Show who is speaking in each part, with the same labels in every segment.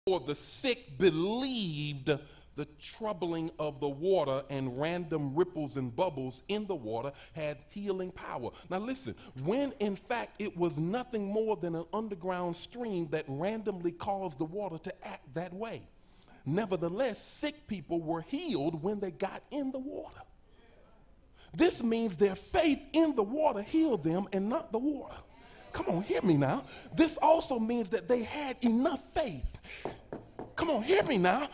Speaker 1: For the sick believed the troubling of the water and random ripples and bubbles in the water had healing power. Now listen, when in fact it was nothing more than an underground stream that randomly caused the water to act that way. Nevertheless, sick people were healed when they got in the water. This means their faith in the water healed them and not the water. Come on, hear me now. This also means that they had enough faith. Come on, hear me now.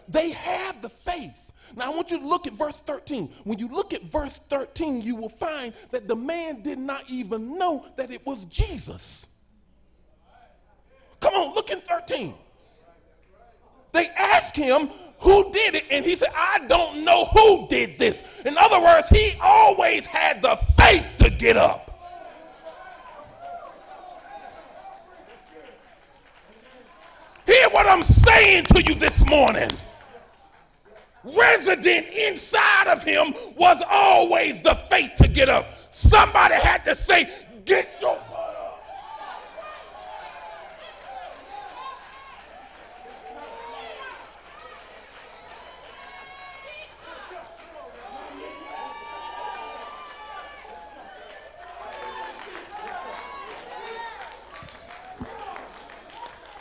Speaker 1: They had the faith. Now I want you to look at verse 13. When you look at verse 13, you will find that the man did not even know that it was Jesus. Come on, look in 13. They asked him, who did it? And he said, I don't know who did this. In other words, he always had the faith to get up. Hear what I'm saying to you this morning. Resident inside of him was always the faith to get up. Somebody had to say, get your butt up.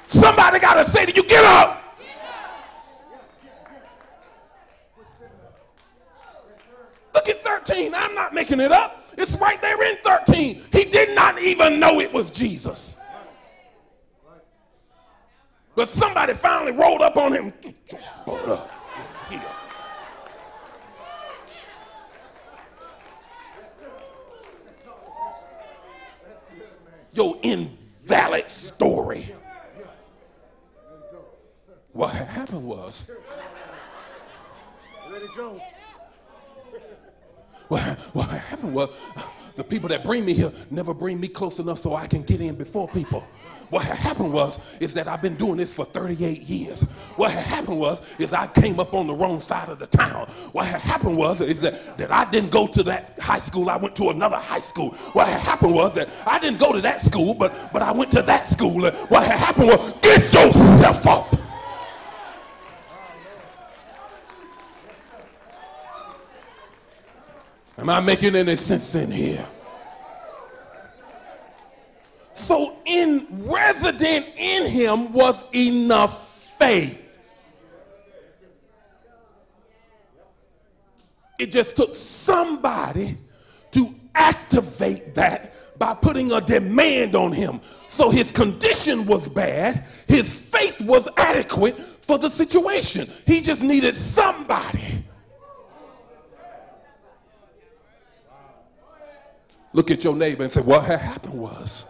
Speaker 1: Somebody got to say to you, get up. Look at 13. I'm not making it up. It's right there in 13. He did not even know it was Jesus. But somebody finally rolled up on him. Get your butt up here. Your invalid story. What happened was, what happened was, the people that bring me here never bring me close enough so I can get in before people. What happened was, is that I've been doing this for 38 years. What happened was, is I came up on the wrong side of the town. What happened was, is that I didn't go to that high school. I went to another high school. What happened was that I didn't go to that school, but I went to that school. What happened was, get yourself up. Am I making any sense in here? So resident in him was enough faith. It just took somebody to activate that by putting a demand on him. So his condition was bad. His faith was adequate for the situation. He just needed somebody. Look at your neighbor and say, what had happened was.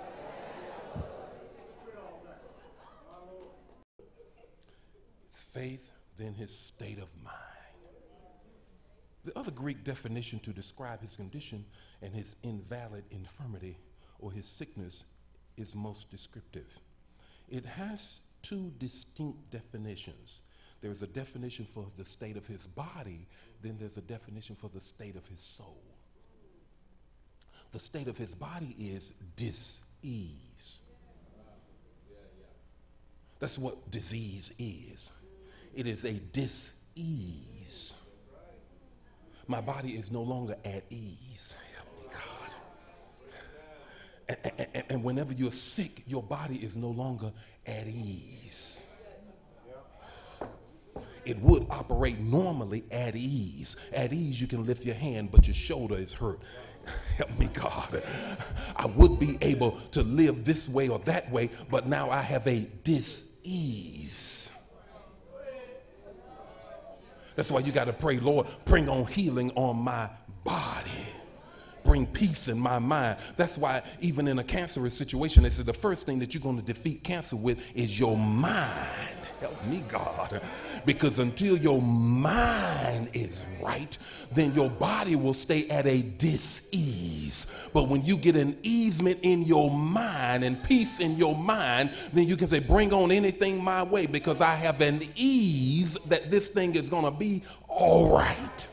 Speaker 1: Faith, then his state of mind. The other Greek definition to describe his condition and his invalid infirmity or his sickness is most descriptive. It has two distinct definitions. There is a definition for the state of his body, then there's a definition for the state of his soul. The state of his body is dis-ease. That's what disease is. It is a dis-ease. My body is no longer at ease. Help me, God. And whenever you're sick, your body is no longer at ease. It would operate normally at ease. At ease, you can lift your hand, but your shoulder is hurt. Help me, God. I would be able to live this way or that way, but now I have a dis-ease. That's why you got to pray, Lord, bring on healing on my body. Bring peace in my mind. That's why even in a cancerous situation, they said the first thing that you're going to defeat cancer with is your mind. Help me, God. Because until your mind is right, then your body will stay at a dis-ease. But when you get an easement in your mind and peace in your mind, then you can say, bring on anything my way, because I have an ease that this thing is going to be all right.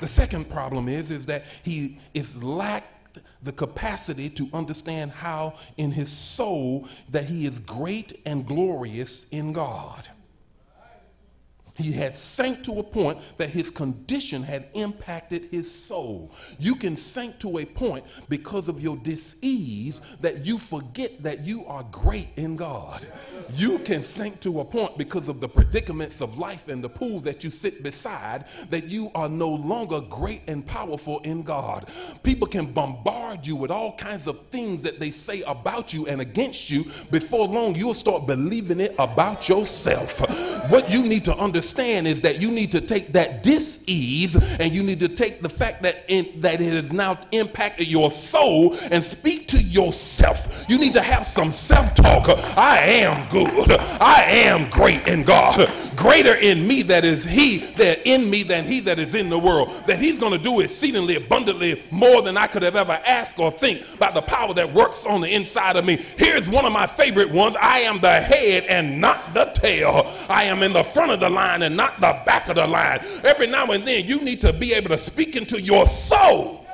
Speaker 1: The second problem is that he is lacked the capacity to understand how in his soul that he is great and glorious in God. He had sank to a point that his condition had impacted his soul. You can sink to a point because of your dis-ease that you forget that you are great in God. You can sink to a point because of the predicaments of life and the pool that you sit beside that you are no longer great and powerful in God. People can bombard you with all kinds of things that they say about you and against you. Before long, you'll start believing it about yourself. What you need to understand is that you need to take that dis-ease and you need to take the fact that it has now impacted your soul and speak to yourself. You need to have some self-talk. I am good. I am great in God. Greater in me that is he that in me than he that is in the world. That he's going to do exceedingly abundantly more than I could have ever asked or think by the power that works on the inside of me. Here's one of my favorite ones. I am the head and not the tail. I am in the front of the line and not the back of the line. Every now and then you need to be able to speak into your soul